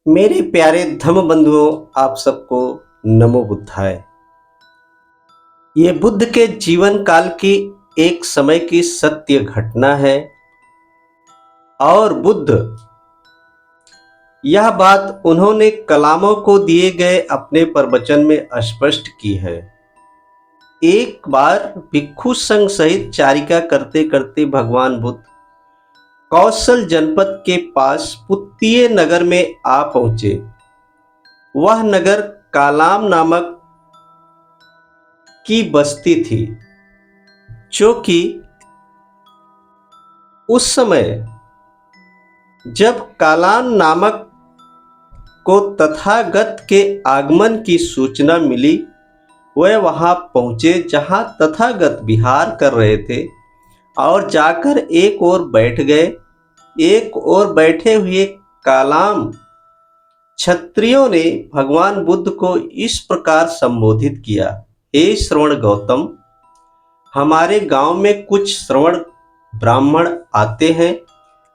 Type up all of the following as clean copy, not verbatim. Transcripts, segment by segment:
मेरे प्यारे धम्म बंधुओं, आप सबको नमो बुद्धाय। ये बुद्ध के जीवन काल की एक समय की सत्य घटना है और बुद्ध यह बात उन्होंने कलामों को दिए गए अपने प्रवचन में स्पष्ट की है। एक बार भिक्षु संघ सहित चारिका करते करते भगवान बुद्ध कौशल जनपद के पास पुत्तीय नगर में आ पहुंचे। वह नगर कालाम नामक की बस्ती थी, जो कि उस समय जब कालान नामक को तथागत के आगमन की सूचना मिली, वह वहां पहुंचे जहां तथागत विहार कर रहे थे और जाकर एक ओर बैठ गए। एक ओर बैठे हुए कालाम क्षत्रियों ने भगवान बुद्ध को इस प्रकार संबोधित किया, हे श्रवण गौतम, हमारे गांव में कुछ श्रवण ब्राह्मण आते हैं।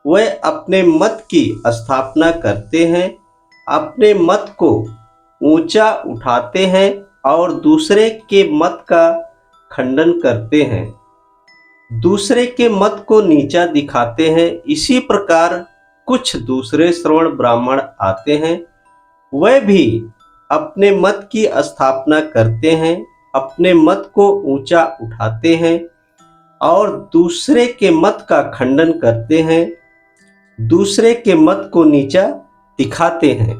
वह अपने मत की स्थापना करते हैं, अपने मत को ऊंचा उठाते हैं और दूसरे के मत का खंडन करते हैं, दूसरे के मत को नीचा दिखाते हैं। इसी प्रकार कुछ दूसरे श्रवण ब्राह्मण आते हैं, वह भी अपने मत की स्थापना करते हैं, अपने मत को ऊंचा उठाते हैं और दूसरे के मत का खंडन करते हैं, दूसरे के मत को नीचा दिखाते हैं।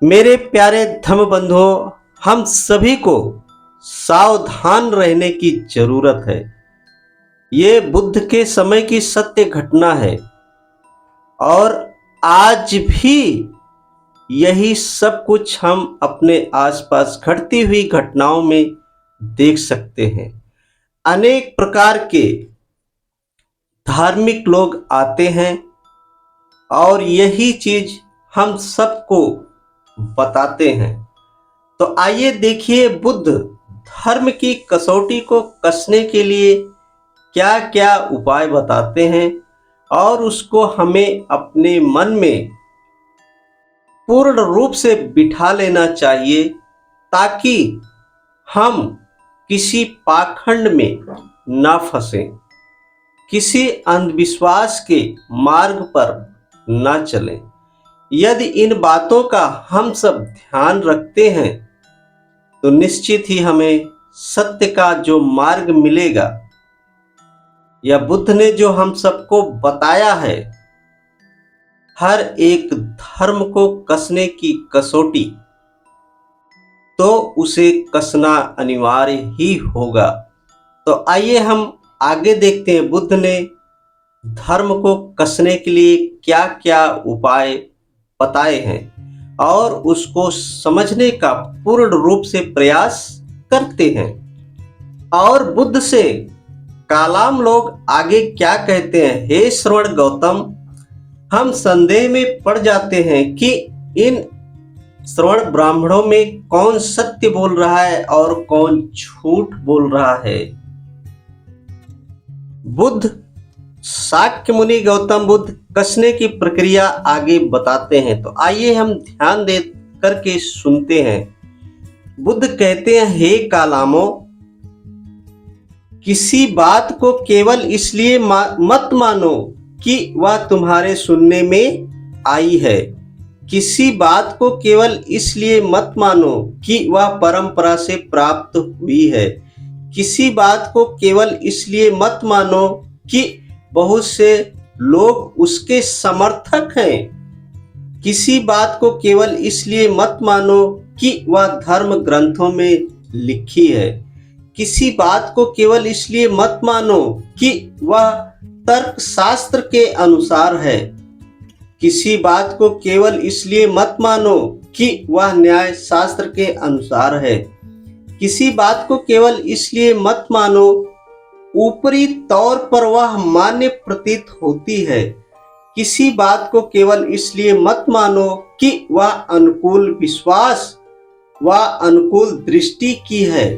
मेरे प्यारे धम्म बंधुओं, हम सभी को सावधान रहने की जरूरत है। ये बुद्ध के समय की सत्य घटना है और आज भी यही सब कुछ हम अपने आसपास घटती हुई घटनाओं में देख सकते हैं। अनेक प्रकार के धार्मिक लोग आते हैं और यही चीज हम सबको बताते हैं। तो आइए देखिए, बुद्ध धर्म की कसौटी को कसने के लिए क्या क्या उपाय बताते हैं और उसको हमें अपने मन में पूर्ण रूप से बिठा लेना चाहिए, ताकि हम किसी पाखंड में ना फंसें, किसी अंधविश्वास के मार्ग पर ना चलें। यदि इन बातों का हम सब ध्यान रखते हैं तो निश्चित ही हमें सत्य का जो मार्ग मिलेगा, या बुद्ध ने जो हम सबको बताया है, हर एक धर्म को कसने की कसौटी, तो उसे कसना अनिवार्य ही होगा। तो आइए हम आगे देखते हैं, बुद्ध ने धर्म को कसने के लिए क्या क्या उपाय बताए हैं और उसको समझने का पूर्ण रूप से प्रयास करते हैं। और बुद्ध से कालाम लोग आगे क्या कहते हैं, हे श्रवण गौतम, हम संदेह में पड़ जाते हैं कि इन श्रवण ब्राह्मणों में कौन सत्य बोल रहा है और कौन झूठ बोल रहा है। बुद्ध शाक्य मुनि गौतम बुद्ध कसने की प्रक्रिया आगे बताते हैं। तो आइए हम ध्यान दे करके सुनते हैं। बुद्ध कहते हैं, हे कालामो, किसी बात को केवल इसलिए मत मानो कि वह तुम्हारे सुनने में आई है। किसी बात को केवल इसलिए मत मानो कि वह परंपरा से प्राप्त हुई है। किसी बात को केवल इसलिए मत मानो कि बहुत से लोग उसके समर्थक हैं। किसी बात को केवल इसलिए मत मानो कि वह धर्म ग्रंथों में लिखी है। किसी बात को केवल इसलिए मत मानो कि वह तर्क शास्त्र के अनुसार है। किसी बात को केवल इसलिए मत मानो कि वह न्याय शास्त्र के अनुसार है। किसी बात को केवल इसलिए मत मानो ऊपरी तौर पर वह मान्य प्रतीत होती है। किसी बात को केवल इसलिए मत मानो कि वह अनुकूल विश्वास व अनुकूल दृष्टि की है।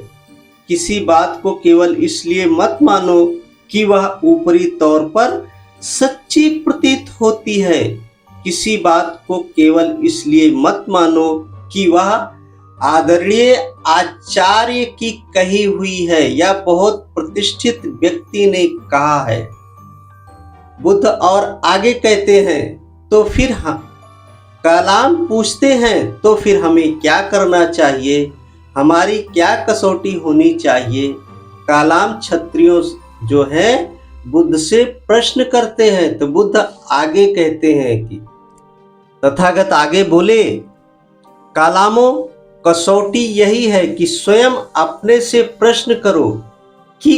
किसी बात को केवल इसलिए मत मानो कि वह ऊपरी तौर पर सच्ची प्रतीत होती है। किसी बात को केवल इसलिए मत मानो कि वह आदरणीय आचार्य की कही हुई है या बहुत प्रतिष्ठित व्यक्ति ने कहा है। बुद्ध और आगे कहते हैं, तो फिर हम कलाम पूछते हैं, तो फिर हमें क्या करना चाहिए, हमारी क्या कसौटी होनी चाहिए। कलाम क्षत्रियों जो है बुद्ध से प्रश्न करते हैं। तो बुद्ध आगे कहते हैं कि तथागत आगे बोले, कलामों कसौटी यही है कि स्वयं अपने से प्रश्न करो कि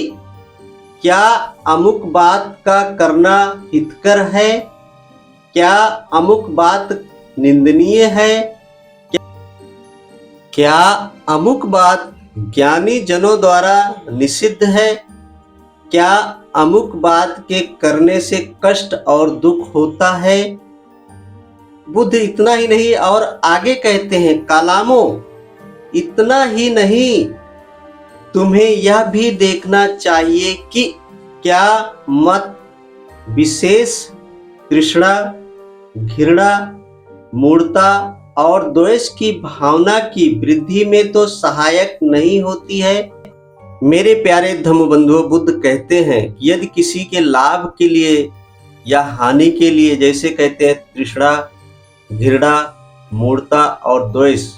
क्या अमुक बात का करना हितकर है, क्या अमुक बात निंदनीय है, क्या अमुक बात ज्ञानी जनों द्वारा निषिद्ध है, क्या अमुक बात के करने से कष्ट और दुख होता है। बुद्ध इतना ही नहीं और आगे कहते हैं, कलामों इतना ही नहीं, तुम्हें यह भी देखना चाहिए कि क्या मत विशेष तृष्णा, घृणा, मूढ़ता और द्वेष की भावना की वृद्धि में तो सहायक नहीं होती है। मेरे प्यारे धम्म बंधुओं, बुद्ध कहते हैं यदि किसी के लाभ के लिए या हानि के लिए, जैसे कहते हैं तृष्णा, घृणा, मूढ़ता और द्वेष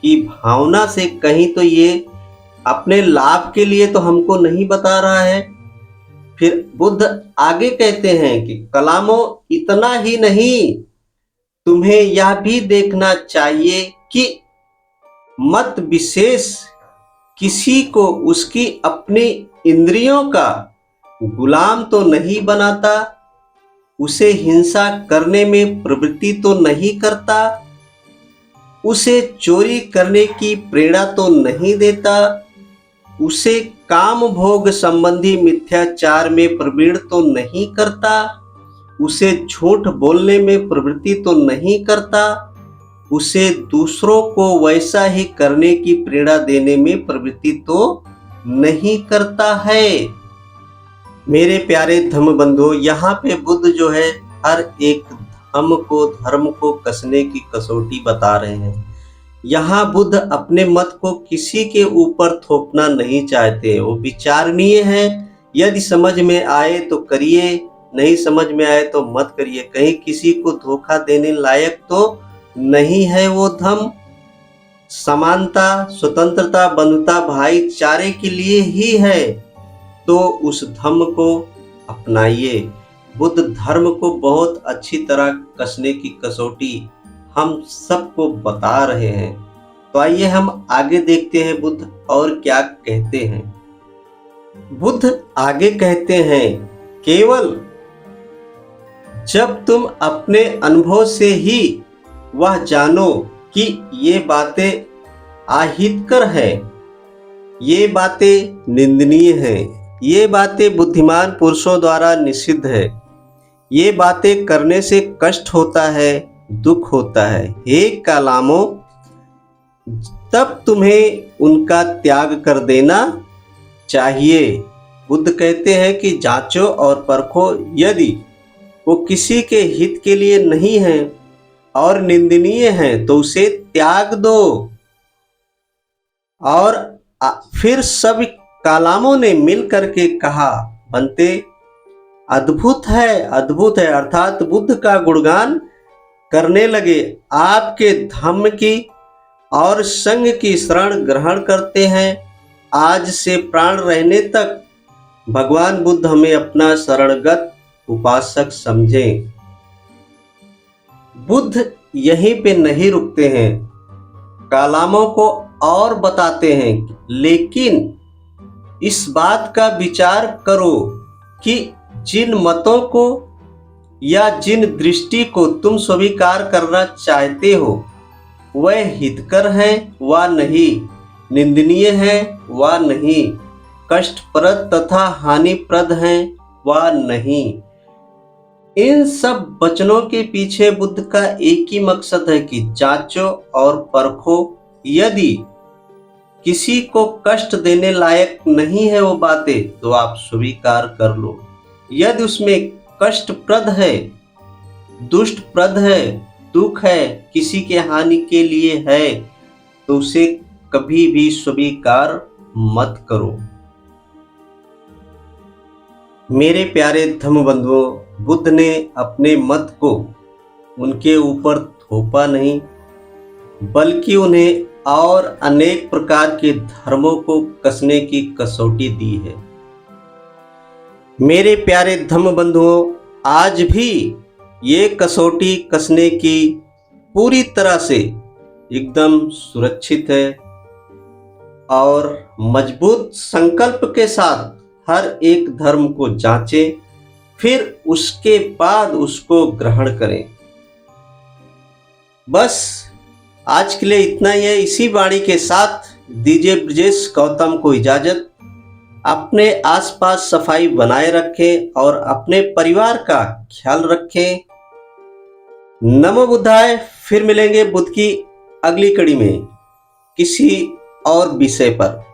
की भावना से कहीं, तो ये अपने लाभ के लिए तो हमको नहीं बता रहा है। फिर बुद्ध आगे कहते हैं कि कलामों इतना ही नहीं, तुम्हें यह भी देखना चाहिए कि मत विशेष किसी को उसकी अपनी इंद्रियों का गुलाम तो नहीं बनाता, उसे हिंसा करने में प्रवृत्ति तो नहीं करता, उसे चोरी करने की प्रेरणा तो नहीं देता, उसे काम भोग संबंधी मिथ्याचार में प्रवृत्त तो नहीं करता, उसे झूठ बोलने में प्रवृत्ति तो नहीं करता, उसे दूसरों को वैसा ही करने की प्रेरणा देने में प्रवृत्ति तो नहीं करता है। मेरे प्यारे धम्म बंधुओं, यहाँ पे बुद्ध जो है हर एक धर्म को कसने की कसौटी बता रहे हैं। यहाँ बुद्ध अपने मत को किसी के ऊपर थोपना नहीं चाहते। वो विचारणीय है, यदि समझ में आए तो करिए, नहीं समझ में आए तो मत करिए। कहीं किसी को धोखा देने लायक तो नहीं है वो धर्म। समानता, स्वतंत्रता, बंधुता, भाईचारे के लिए ही है, तो उस धर्म को अपनाइए। बुद्ध धर्म को बहुत अच्छी तरह कसने की कसौटी हम सबको बता रहे हैं। तो आइए हम आगे देखते हैं बुद्ध और क्या कहते हैं। बुद्ध आगे कहते हैं, केवल जब तुम अपने अनुभव से ही वह जानो कि ये बातें अहितकर है, ये बातें निंदनीय हैं, ये बातें बुद्धिमान पुरुषों द्वारा निषिद्ध है, ये बातें करने से कष्ट होता है, दुख होता है, हे कलामों, तब तुम्हें उनका त्याग कर देना चाहिए। बुद्ध कहते हैं कि जांचो और परखो, यदि वो किसी के हित के लिए नहीं है और निंदनीय है तो उसे त्याग दो। और फिर सब कलामों ने मिल करके कहा, बनते अद्भुत है, अद्भुत है, अर्थात बुद्ध का गुणगान करने लगे। आपके धम्म की और संघ की शरण ग्रहण करते हैं। आज से प्राण रहने तक भगवान बुद्ध हमें अपना शरणगत उपासक समझें। बुद्ध यहीं पे नहीं रुकते हैं, कलामों को और बताते हैं, लेकिन इस बात का विचार करो कि जिन मतों को या जिन दृष्टि को तुम स्वीकार करना चाहते हो वह हितकर है व नहीं, निंदनीय है व नहीं, कष्टप्रद तथा हानिप्रद है व नहीं। इन सब वचनों के पीछे बुद्ध का एक ही मकसद है कि जांचो और परखो, यदि किसी को कष्ट देने लायक नहीं है वो बातें तो आप स्वीकार कर लो, यदि उसमें कष्टप्रद है दुष्ट प्रद है, दुख है, किसी के हानि के लिए है, तो उसे कभी भी स्वीकार मत करो। मेरे प्यारे धम्म बंधुओं, बुद्ध ने अपने मत को उनके ऊपर थोपा नहीं, बल्कि उन्हें और अनेक प्रकार के धर्मों को कसने की कसौटी दी है। मेरे प्यारे धम्म बंधुओं, आज भी ये कसौटी कसने की पूरी तरह से एकदम सुरक्षित है और मजबूत संकल्प के साथ हर एक धर्म को जांचें, फिर उसके बाद उसको ग्रहण करें। बस आज के लिए इतना ही है। इसी वाणी के साथ दीजिए ब्रजेश गौतम को इजाजत। अपने आसपास सफाई बनाए रखें और अपने परिवार का ख्याल रखें। नमो बुद्धाय। फिर मिलेंगे बुद्ध की अगली कड़ी में किसी और विषय पर।